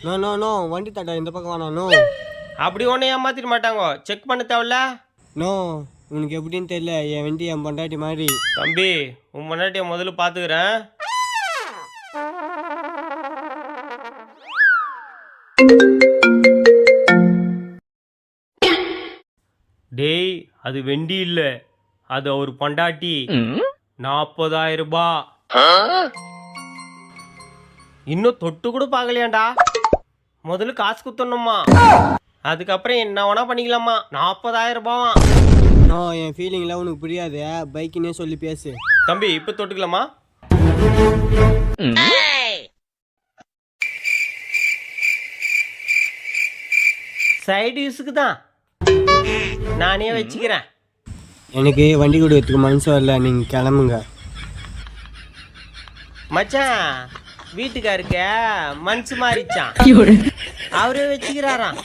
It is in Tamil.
நோ நோ நோ வண்டி தட்டா இந்த பக்கம் வேணாம். நோ அப்படி ஒன்றும் ஏமாத்திட மாட்டாங்க, செக் பண்ண தேவையில்ல. நோ உனக்கு எப்படின்னு தெரியல, என் வண்டி என் பொண்டாட்டி மாதிரி. தம்பி உன் முன்னாடிய முதல்ல பார்த்துக்கிறேன். டேய் அது வெண்டி இல்ல, அது அவர் பொண்டாட்டி. 40,000 ரூபாய். இன்னும் தொட்டு கூட பார்க்கலையாண்டா. முதல்ல காசு குத்தணுமா, அதுக்கப்புறம் என்ன வேணா பண்ணிக்கலாமா. 40,000 ரூபாவா? நோ என் ஃபீலிங்லாம் உனக்கு புரியாது, பைக்குன்னே சொல்லி பேசு. தம்பி இப்போ தொட்டுக்கலாமா? சைடு யூஸுக்கு தான், நானே வச்சுக்கிறேன். எனக்கு வண்டி கொடுக்கறதுக்கு மனசு வரல, நீங்கள் கிளம்புங்க. மச்சான் வீட்டுக்காருக்க மனசு மாறிச்சான், அவரே வச்சுக்கிறாராம்.